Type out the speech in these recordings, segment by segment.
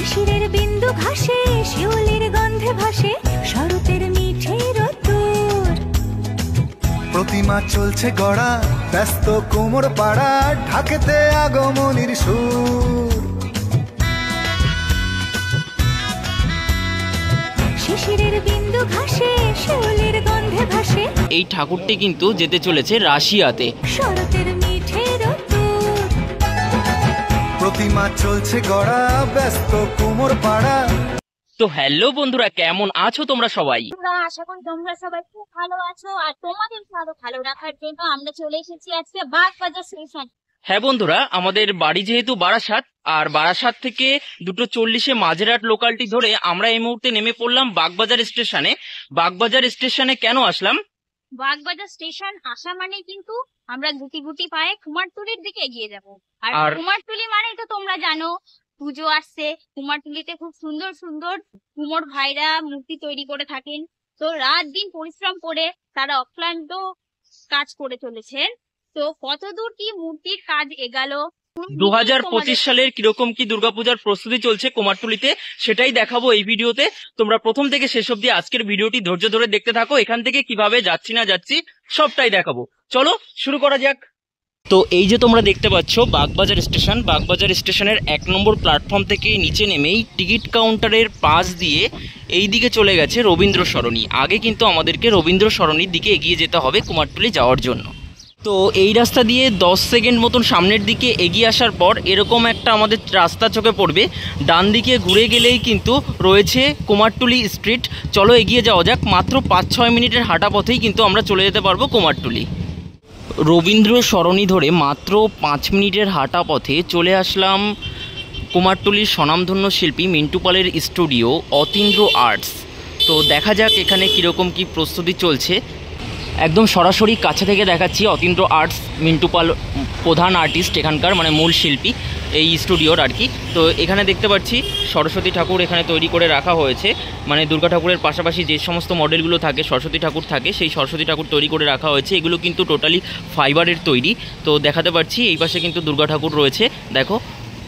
শিশিরের বিন্দু ঘাসে শিউলির গন্ধে ভাসে শরতের মিঠে রোদ্দুর। প্রতিমা চলছে গড়া ব্যস্ত কোমর পাড়া ঢাকেতে আগমনীর সুর। শিশিরের বিন্দু ঘাসে শিউলির গন্ধে ভাসে। এই ঠাকুরটি কিন্তু যেতে চলেছে রাশিয়াতে। শরতের মিঠে রোদ্দুর। প্রতিমা চলছে গড়া ব্যস্ত কোমর পাড়া। তো হ্যালো বন্ধুরা, কেমন আছো তোমরা সবাই? আশা করি তোমরা সবাই খুব ভালো আছো। আর তোমাদের ভালো রাখার জন্য আমরা চলে এসেছি আজকে বাগবাজার স্টেশন। হ্যাঁ বন্ধুরা, আমাদের বাড়ি যেহেতু বারাসাত, আর বারাসাত থেকে 2:40 মাঝেরহাট লোকালটি ধরে আমরা এই মুহূর্তে নেমে পড়লাম বাগবাজার স্টেশনে। বাগবাজার স্টেশনে কেন আসলাম? বাগবাজার স্টেশন আসা মানে কিন্তু আমরা গুটি পায়ে কুমারটুলির দিকে এগিয়ে যাব। আর কুমারটুলি মানে তো তোমরা জানো, পুজো আসছে। কুমারটুলিতে খুব সুন্দর সুন্দর কুমোর ভাইরা মূর্তি তৈরি করে থাকেন। তো রাত দিন পরিশ্রম করে তারা অক্লান্ত কাজ করে চলেছেন। তো কতদূর কি মূর্তির কাজ এগালো, 2025 সালের কিরকম কি দুর্গাপূজার প্রস্তুতি চলছে কুমারটুলিতে, সেটাই দেখাবো এই ভিডিওতে। তোমরা প্রথম থেকে শেষ অবধি আজকের ভিডিওটি ধৈর্য ধরে দেখতে থাকো। এখান থেকে কিভাবে যাচ্ছি না যাচ্ছি সবটাই দেখাবো। চলো শুরু করা যাক। তো এই যে তোমরা দেখতে পাচ্ছ বাগবাজার স্টেশন। বাগবাজার স্টেশনের 1 নম্বর প্ল্যাটফর্ম থেকে নিচে নেমেই টিকিট কাউন্টারের পাশ দিয়ে এই দিকে চলে গেছে রবীন্দ্র সরণি। আগে কিন্তু আমাদেরকে রবীন্দ্র সরণির দিকে এগিয়ে যেতে হবে কুমারটুলি যাওয়ার জন্য। তো এই রাস্তা দিয়ে 10 সেকেন্ড মতন সামনের দিকে এগিয়ে আসার পর এরকম একটা আমাদের রাস্তা চোখে পড়বে। ডান দিকে ঘুরে গেলেই কিন্তু রয়েছে কুমারটুলি স্ট্রিট। চলো এগিয়ে যাওয়া যাক। মাত্র 5-6 মিনিটের হাঁটা পথেই কিন্তু আমরা চলে যেতে পারবো কুমারটুলি। রবীন্দ্র সরণি ধরে মাত্র 5 মিনিটের হাঁটা পথে চলে আসলাম কুমারটুলির স্বনামধন্য শিল্পী মিন্টু পালের স্টুডিও অতীন্দ্র আর্টস। তো দেখা যাক এখানে কীরকম কি প্রস্তুতি চলছে। একদম সরাসরি কাছে থেকে দেখাচ্ছি। অতীন্দ্র আর্টস, মিন্টু পাল প্রধান আর্টিস্ট এখানকার, মানে মূল শিল্পী এই স্টুডিওর আর কি। তো এখানে দেখতে পাচ্ছি সরস্বতী ঠাকুর এখানে তৈরি করে রাখা হয়েছে। মানে দুর্গা ঠাকুরের পাশাপাশি যে সমস্ত মডেলগুলো থাকে, সরস্বতী ঠাকুর থাকে, সেই সরস্বতী ঠাকুর তৈরি করে রাখা হয়েছে। এগুলো কিন্তু টোটালি ফাইবারের তৈরি। তো দেখাতে পাচ্ছি এই পাশে কিন্তু দুর্গা ঠাকুর রয়েছে, দেখো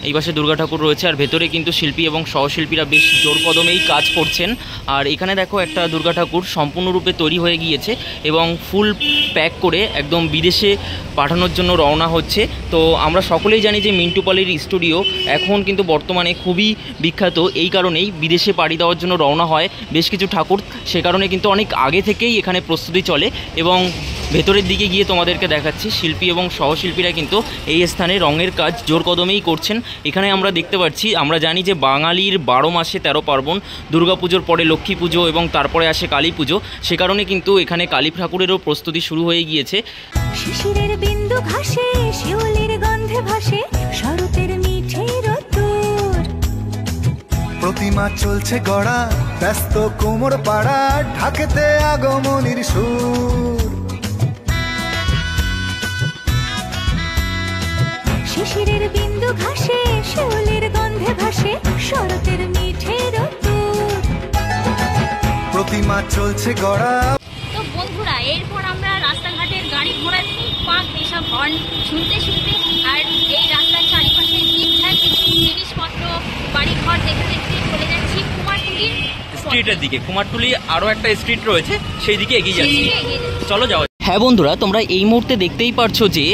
এই পাশে দুর্গা ঠাকুর রয়েছে। আর ভেতরে কিন্তু শিল্পী এবং সহশিল্পীরা বেশ জোর কদমেই কাজ করছেন। আর এখানে দেখো একটা দুর্গা ঠাকুর সম্পূর্ণরূপে তৈরি হয়ে গিয়েছে এবং ফুল প্যাক করে একদম বিদেশে পাঠানোর জন্য রওনা হচ্ছে। তো আমরা সকলেই জানি যে মিন্টু পালের স্টুডিও এখন কিন্তু বর্তমানে খুবই বিখ্যাত। এই কারণেই বিদেশে পাড়ি দেওয়ার জন্য রওনা হয় বেশ কিছু ঠাকুর। সে কারণে কিন্তু অনেক আগে থেকেই এখানে প্রস্তুতি চলে। এবং ভেতরের দিকে গিয়ে তোমাদেরকে দেখাচ্ছি শিল্পী এবং সহশিল্পীরা কিন্তু এই স্থানে রঙের কাজ জোর কদমেই করছেন। এখানে আমরা দেখতে পাচ্ছি, আমরা জানি যে বাঙালির 12 মাসে 13 পার্বণ, দুর্গাপুজোর পরে লক্ষ্মী পুজো এবং তারপরে আসে কালী পুজো। সে কারণে কিন্তু এখানে কালী ঠাকুরেরও প্রস্তুতি শুরু হয়ে গিয়েছে। শিশিরের বিন্দু ঘাসে শিউলির গন্ধে ভাসে শরতের মিঠে রোদ্দুর। প্রতিমা চলছে গড়া ব্যস্ত কোমর পাড়া ঢাকেতে আগমনীর সুর। শিশিরের বিন্দু ঘাসে শিউলির গন্ধে ভাসে শরতের মিঠে রোদ্দুর। প্রতিমা চলছে গড়া। তো বন্ধুরা, এরপর আমরা রাস্তাঘাটের গাড়ি ঘোড়ার পাক এসব হর্ন শুনতে আর এই রাস্তার চারিপাশে ঠিকঠাক জিনিসপত্র বাড়িঘর দেখতে চলে যাচ্ছি কুমারটুলির স্ট্রিটের দিকে। কুমারটুলি আরও একটা স্ট্রিট রয়েছে, সেই দিকে এগিয়ে যাচ্ছি। চলো যাও। হ্যাঁ বন্ধুরা, তোমরা এই মুহূর্তে দেখতেই পারছো যে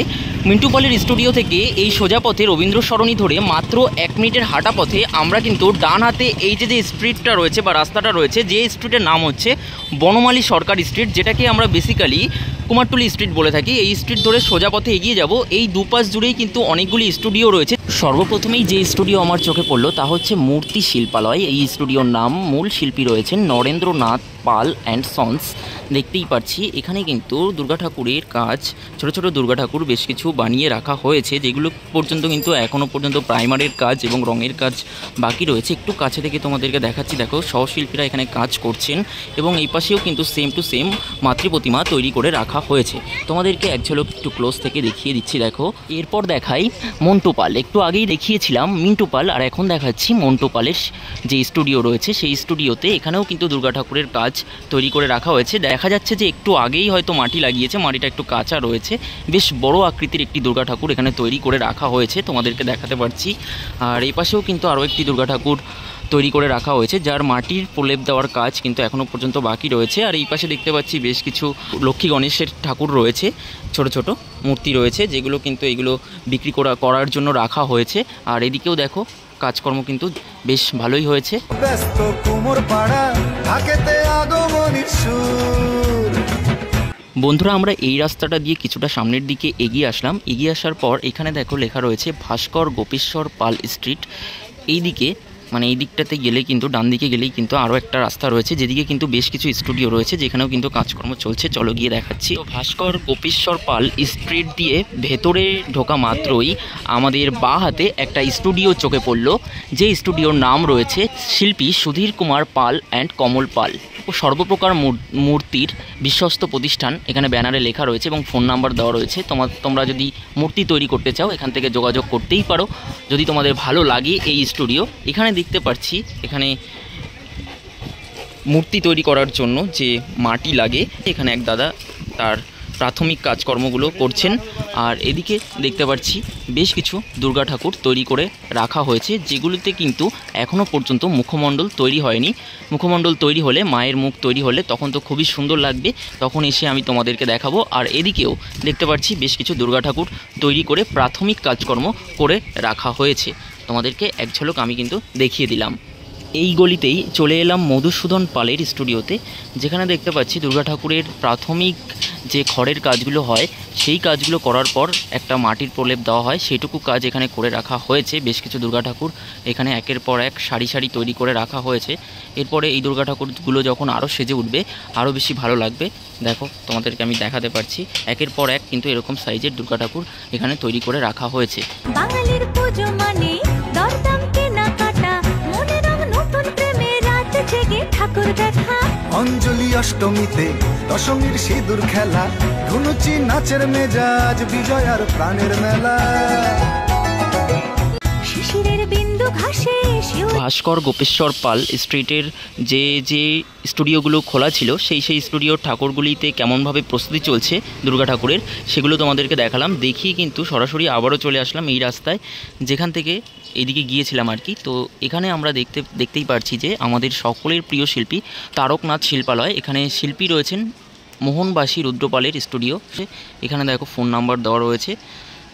মিন্টু পালের স্টুডিও থেকে এই সোজা পথে রবীন্দ্র সরণি ধরে মাত্র 1 মিনিটের হাঁটা পথে আমরা কিন্তু ডান হাতে এই যে স্ট্রিটটা রয়েছে বা রাস্তাটা রয়েছে, যে স্ট্রিটের নাম হচ্ছে বনমালী সরকার স্ট্রিট, যেটাকে আমরা বেসিক্যালি কুমারটুলি স্ট্রিট বলে থাকি। এই স্ট্রিট ধরে সোজা পথে এগিয়ে যাব। এই দুপাশ জুড়েই কিন্তু অনেকগুলি স্টুডিও রয়েছে। সর্বপ্রথমেই যে স্টুডিও আমার চোখে পড়লো তা হচ্ছে মূর্তি শিল্পালয়। এই স্টুডিওর নাম, মূল শিল্পী রয়েছেন নরেন্দ্রনাথ পাল অ্যান্ড সন্স। দেখতেই পাচ্ছি এখানে কিন্তু দুর্গা ঠাকুরের কাজ, ছোট ছোট দুর্গা ঠাকুর বেশ কিছু বানিয়ে রাখা হয়েছে, যেগুলো পর্যন্ত কিন্তু এখনও পর্যন্ত প্রাইমারের কাজ এবং রঙের কাজ বাকি রয়েছে। একটু কাছে থেকে তোমাদেরকে দেখাচ্ছি, দেখো সহশিল্পীরা এখানে কাজ করছেন এবং এই পাশেও কিন্তু সেম টু সেম মাতৃপ্রতিমা তৈরি করে রাখা হয়েছে। তোমাদেরকে এক ঝলক একটু ক্লোজ থেকে দেখিয়ে দিচ্ছি, দেখো। এরপর দেখাই মন্টু পাল। একটু আগেই দেখিয়েছিলাম মিন্টু পাল, আর এখন দেখাচ্ছি মন্টু পালের যে স্টুডিও রয়েছে সেই স্টুডিওতে। এখানেও কিন্তু দুর্গা ঠাকুরের কাজ তৈরি করে রাখা হয়েছে। দেখা যাচ্ছে যে একটু আগেই হয়তো মাটি লাগিয়েছে, মাটিটা একটু কাঁচা রয়েছে। বেশ বড় আকৃতির একটি দুর্গা ঠাকুর এখানে তৈরি করে রাখা হয়েছে, তোমাদেরকে দেখাতে পারছি। আর এই পাশেও কিন্তু আরও একটি দুর্গা ঠাকুর তৈরি করে রাখা হয়েছে, যার মাটির প্রলেপ দেওয়ার কাজ কিন্তু এখনও পর্যন্ত বাকি রয়েছে। আর এই পাশে দেখতে পাচ্ছি বেশ কিছু লক্ষ্মী গণেশের ঠাকুর রয়েছে, ছোট ছোট মূর্তি রয়েছে, যেগুলো কিন্তু এগুলো বিক্রি করার জন্য রাখা হয়েছে। আর এদিকেও দেখো কাজকর্ম কিন্তু বেশ ভালোই হয়েছে। ব্যস্ত কোমর পাড়া ঢাকেতে আগমনীর সুর। বন্ধুরা, আমরা এই রাস্তাটা দিয়ে কিছুটা সামনের দিকে এগিয়ে আসলাম। এগিয়ে আসার পর এখানে দেখো লেখা রয়েছে ভাস্কর গোপেশ্বর পাল স্ট্রিট। এই দিকে মানে এই দিকটাতে গেলে কিন্তু ডান দিকে গেলেই কিন্তু আরও একটা রাস্তা রয়েছে, যেদিকে কিন্তু বেশ কিছু স্টুডিও রয়েছে, যেখানেও কিন্তু কাজকর্ম চলছে। চলো গিয়ে দেখাচ্ছি। তো ভাস্কর গোপেশ্বর পাল স্ট্রিট দিয়ে ভেতরে ঢোকা মাত্রই আমাদের বাঁ হাতে একটা স্টুডিও চোখে পড়লো, যে স্টুডিওর নাম রয়েছে শিল্পী সুধীর কুমার পাল অ্যান্ড কমল পাল ও সর্বপ্রকার মূর্তির বিশ্বস্ত প্রতিষ্ঠান। এখানে ব্যানারে লেখা রয়েছে এবং ফোন নাম্বার দেওয়া রয়েছে। তোমরা যদি মূর্তি তৈরি করতে চাও এখান থেকে যোগাযোগ করতেই পারো, যদি তোমাদের ভালো লাগে এই স্টুডিও। এখানে দেখতে পাচ্ছি এখানে মূর্তি তৈরি করার জন্য যে মাটি লাগে, এখানে এক দাদা তার প্রাথমিক কাজকর্মগুলো করছেন। আর এদিকে দেখতে পাচ্ছি বেশ কিছু দুর্গা ঠাকুর তৈরি করে রাখা হয়েছে, যেগুলোতে কিন্তু এখনও পর্যন্ত মুখমণ্ডল তৈরি হয়নি। মুখমণ্ডল তৈরি হলে, মায়ের মুখ তৈরি হলে তখন তো খুবই সুন্দর লাগবে, তখন এসে আমি তোমাদেরকে দেখাবো। আর এদিকেও দেখতে পাচ্ছি বেশ কিছু দুর্গা ঠাকুর তৈরি করে প্রাথমিক কাজকর্ম করে রাখা হয়েছে। তোমাদেরকে এক ঝলক আমি কিন্তু দেখিয়ে দিলাম। এই গলিতেই চলে এলাম মধুসূদন পালের স্টুডিওতে, যেখানে দেখতে পাচ্ছি দুর্গা ঠাকুরের প্রাথমিক যে খড়ের কাজগুলো হয় সেই কাজগুলো করার পর একটা মাটির প্রলেপ দেওয়া হয়, সেইটুকু কাজ এখানে করে রাখা হয়েছে। বেশ কিছু দুর্গা ঠাকুর এখানে একের পর এক সারি সারি তৈরি করে রাখা হয়েছে। এরপরে এই দুর্গা ঠাকুরগুলো যখন আরও সেজে উঠবে আরও বেশি ভালো লাগবে। দেখো তোমাদেরকে আমি দেখাতে পারছি, একের পর এক কিন্তু এরকম সাইজের দুর্গা ঠাকুর এখানে তৈরি করে রাখা হয়েছে। বাঙালির পুজো মানে দরদাম কেনাকাটা, মনে রং নতুন প্রেমে রাত জেগে ঠাকুর দেখা। অঞ্জলি অষ্টমীতে দশমীর সিঁদুর খেলা, ধুনুচি নাচের মেজাজ, বিজয় আর প্রাণের মেলা। শিশিরের বিন্দু ঘাসে ভাস্কর গোপেশ্বর পাল স্ট্রিটের যে স্টুডিওগুলো খোলা ছিল সেই স্টুডিওর ঠাকুরগুলিতে কেমনভাবে প্রস্তুতি চলছে দুর্গা ঠাকুরের, সেগুলো তোমাদেরকে দেখালাম। দেখিয়ে কিন্তু সরাসরি আবারও চলে আসলাম এই রাস্তায়, যেখান থেকে এইদিকে গিয়েছিলাম আর কি। তো এখানে আমরা দেখতেই পারছি যে আমাদের সকলের প্রিয় শিল্পী তারকনাথ শিল্পালয়, এখানে শিল্পী রয়েছেন মোহনবাসী রুদ্রপালের স্টুডিও। এখানে দেখো ফোন নাম্বার দেওয়া রয়েছে।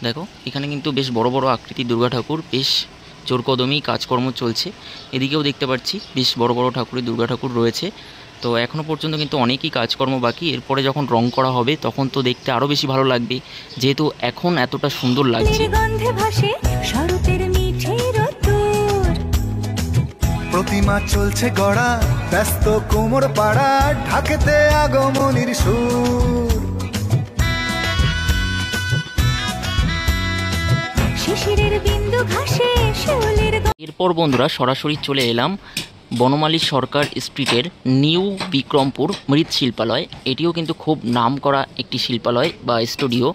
দেখো এখানে কিন্তু বেশ বড় বড় আকৃতির দুর্গা ঠাকুর, বেশ জোরকদমেই কাজকর্ম চলছে। এদিকেও দেখতে পাচ্ছি বেশ বড় বড় ঠাকুরের দুর্গা ঠাকুর রয়েছে। তো এখনও পর্যন্ত কিন্তু অনেকই কাজকর্ম বাকি। এরপরে যখন রং করা হবে তখন তো দেখতে আরও বেশি ভালো লাগবে, যেহেতু এখন এতটা সুন্দর লাগছে। গন্ধে ভাসে শরতের মিঠে রোদ্দুর। প্রতিমা চলছে গড়া, ব্যস্ত কোমর পাড়া ঢাকেতে আগমনীর সুর। শিশিরের বিন্দু ঘাসে শিউলির এরপর বন্ধুরা সরাসরি চলে এলাম বনমালী সরকার স্ট্রিটের নিউ বিক্রমপুর মৃৎশিল্পালয়। এটিও কিন্তু খুব নামকরা একটি শিল্পালয় বা স্টুডিও।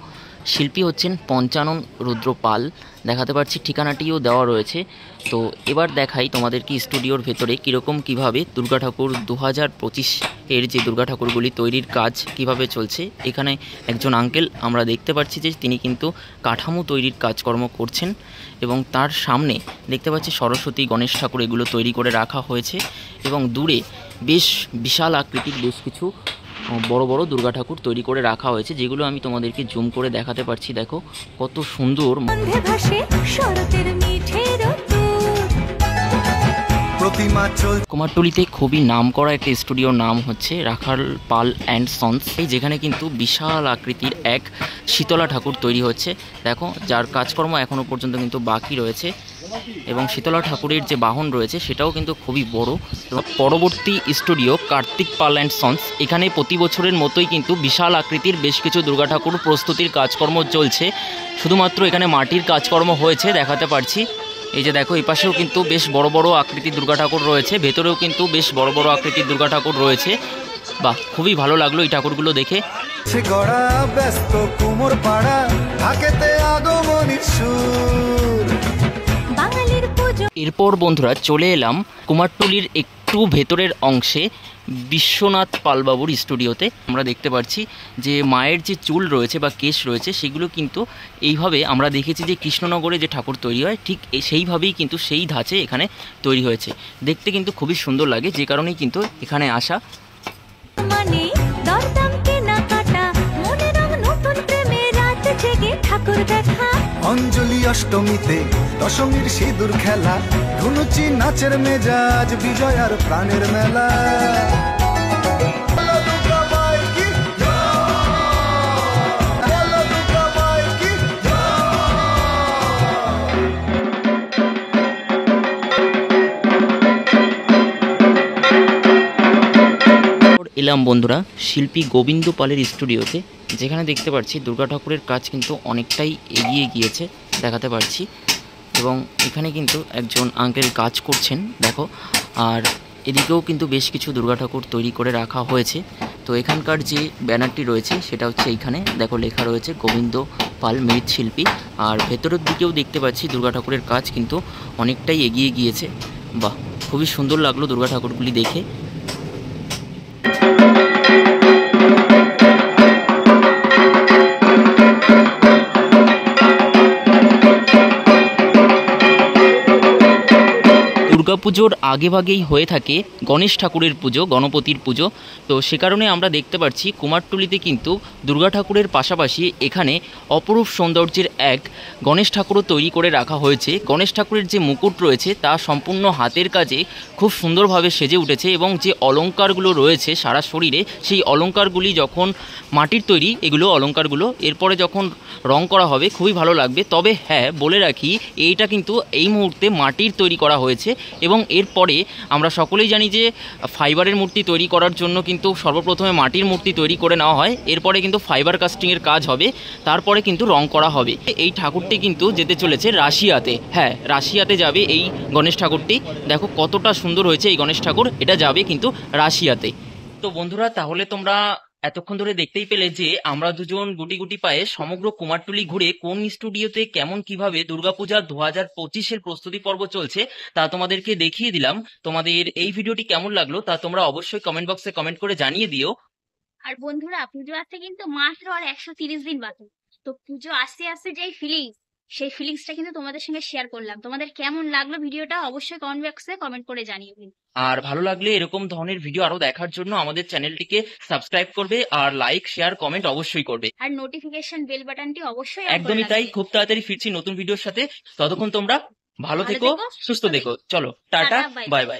শিল্পী হচ্ছেন পঞ্চানন রুদ্রপাল, দেখাতে পাচ্ছি ঠিকানাটিও দেওয়া রয়েছে। তো এবার দেখাই তোমাদেরকে স্টুডিওর ভেতরে কীরকম কীভাবে দুর্গা ঠাকুর 2025 এর যে দুর্গা ঠাকুরগুলি তৈরির কাজ কিভাবে চলছে। এখানে একজন আঙ্কেল আমরা দেখতে পাচ্ছি যে তিনি কিন্তু কাঠামো তৈরির কাজকর্ম করছেন, এবং তার সামনে দেখতে পাচ্ছি সরস্বতী গণেশ ঠাকুর এগুলো তৈরি করে রাখা হয়েছে, এবং দূরে বেশ বিশাল আকৃতির বেশ কিছু বড় বড় দুর্গা ঠাকুর তৈরি করে রাখা হয়েছে, যেগুলো আমি তোমাদেরকে জুম করে দেখাতে পারছি। দেখো কত সুন্দর। গন্ধে ভাসে শরতের মিঠে রোদ্দুর। প্রতিমা চলছে কুমারটুলিতে খুবই নামকরা একটা স্টুডিওর নাম হচ্ছে রাখাল পাল অ্যান্ড সন্স, যেখানে কিন্তু বিশাল আকৃতির এক শীতলা ঠাকুর তৈরি হচ্ছে। দেখো যার কাজকর্ম এখনও পর্যন্ত কিন্তু বাকি রয়েছে, এবং শীতলা ঠাকুরের যে বাহন রয়েছে সেটাও কিন্তু খুবই বড়। এবং পরবর্তী studio Kartik Pal and sons, এখানে প্রতি বছরের মতোই কিন্তু বিশাল আকৃতির বেশ কিছু দুর্গা ঠাকুর প্রস্তুতির কাজকর্ম চলছে। শুধুমাত্র এখানে মাটির কাজকর্ম হয়েছে দেখাতে পারছি। এই যে দেখো এই পাশেও কিন্তু বেশ বড় বড় আকৃতির দুর্গা ঠাকুর রয়েছে, ভেতরেও কিন্তু বেশ বড় বড় আকৃতির দুর্গা ঠাকুর রয়েছে। বাহ, খুবই ভালো লাগলো এই ঠাকুরগুলো দেখে। গড়া, ব্যস্ত কোমর পাড়া ঢাকেতে আগমনীর সুর। বাঙালির পুজো। এরপর বন্ধুরা চলে এলাম কুমারটুলির একটু ভেতরের অংশে বিশ্বনাথ পালবাবুর স্টুডিওতে আমরা দেখতে পাচ্ছি যে মায়ের যে চুল রয়েছে বা কেশ রয়েছে সেগুলো কিন্তু এইভাবে আমরা দেখেছি যে কৃষ্ণনগরে যে ঠাকুর তৈরি হয় ঠিক সেইভাবেই কিন্তু সেই ধাঁচে এখানে তৈরি হয়েছে। দেখতে কিন্তু খুবই সুন্দর লাগে, যে কারণেই কিন্তু এখানে আসা। মানে দরদাম কেনাকাটা মনে রং নতুন প্রেমে রাত জেগে ঠাকুর দেখা। অঞ্জলি অষ্টমীতে দশমীর সিঁদুর খেলা, ধুনুচি নাচের মেজাজ বিজয় আর প্রাণের মেলা। এলাম বন্ধুরা শিল্পী গোবিন্দ পালের স্টুডিওতে, যেখানে দেখতে পাচ্ছি দুর্গা ঠাকুরের কাজ কিন্তু অনেকটাই এগিয়ে গিয়েছে দেখাতে পারছি, এবং এখানে কিন্তু একজন আঙ্কেল কাজ করছেন দেখো। আর এদিকেও কিন্তু বেশ কিছু দুর্গা ঠাকুর তৈরি করে রাখা হয়েছে। তো এখানকার যে ব্যানারটি রয়েছে সেটা হচ্ছে এইখানে দেখো লেখা রয়েছে গোবিন্দ পাল মৃৎশিল্পী। আর ভেতরের দিকেও দেখতে পাচ্ছি দুর্গা ঠাকুরের কাজ কিন্তু অনেকটাই এগিয়ে গিয়েছে। বাহ, খুবই সুন্দর লাগলো দুর্গা ঠাকুরগুলি দেখে। দুর্গাপুজোর আগেভাগেই হয়ে থাকে গণেশ ঠাকুরের পুজো, গণপতির পুজো। তো সে কারণে আমরা দেখতে পাচ্ছি কুমারটুলিতে কিন্তু দুর্গা ঠাকুরের পাশাপাশি এখানে অপরূপ সৌন্দর্যের এক গণেশ ঠাকুরও তৈরি করে রাখা হয়েছে। গণেশ ঠাকুরের যে মুকুট রয়েছে তা সম্পূর্ণ হাতের কাজে খুব সুন্দরভাবে সেজে উঠেছে, এবং যে অলংকারগুলো রয়েছে সারা শরীরে সেই অলংকারগুলি যখন মাটির তৈরি, এগুলো অলংকারগুলো এরপরে যখন রং করা হবে খুবই ভালো লাগবে। তবে হ্যাঁ বলে রাখি, এইটা কিন্তু এই মুহূর্তে মাটির তৈরি করা হয়েছে, এবং এরপরে আমরা সকলেই জানি যে ফাইবারের মূর্তি তৈরি করার জন্য কিন্তু সর্বপ্রথমে মাটির মূর্তি তৈরি করে নেওয়া হয়, এরপরে কিন্তু ফাইবার কাস্টিংয়ের কাজ হবে, তারপরে কিন্তু রং করা হবে। এই ঠাকুরটি কিন্তু যেতে চলেছে রাশিয়াতে। হ্যাঁ, রাশিয়াতে যাবে এই গণেশ ঠাকুরটি। দেখো কতটা সুন্দর হয়েছে এই গণেশ ঠাকুর, এটা যাবে কিন্তু রাশিয়াতে। তো বন্ধুরা, তাহলে তোমরা এতক্ষণ ধরে দেখতেই পেলে যে আমরা দুজন গুটি গুটি পায়ে সমগ্র কুমারটুলি ঘুরে কোন স্টুডিওতে কেমন কিভাবে দুর্গাপূজা 2025-এর প্রস্তুতি পর্ব চলছে তা তোমাদেরকে দেখিয়ে দিলাম। তোমাদের এই ভিডিওটি কেমন লাগলো তা তোমরা অবশ্যই কমেন্ট বক্সে কমেন্ট করে জানিয়ে দিও। আর বন্ধুরা, পুজো আসতে কিন্তু মাত্র আর 130 দিন বাকি। তো পুজো আসতে আসতে যেই ফিলিংস, সেই ফিলিংসটা কিন্তু তোমাদের সঙ্গে শেয়ার করলাম। তোমাদের কেমন লাগলো ভিডিওটা অবশ্যই কমেন্ট বক্সে কমেন্ট করে জানিয়ে দিন। আর ভালো লাগলে এরকম ধরনের ভিডিও আরো দেখার জন্য আমাদের চ্যানেলটিকে সাবস্ক্রাইব করবে, আর লাইক শেয়ার কমেন্ট অবশ্যই করবে, আর নোটিফিকেশন বেল বাটনটি অবশ্যই একদমই তাই। খুব তাড়াতাড়ি ফিরছি নতুন ভিডিওর সাথে, ততক্ষণ তোমরা ভালো থেকো, সুস্থ থেকো। চলো টাটা, বাই বাই।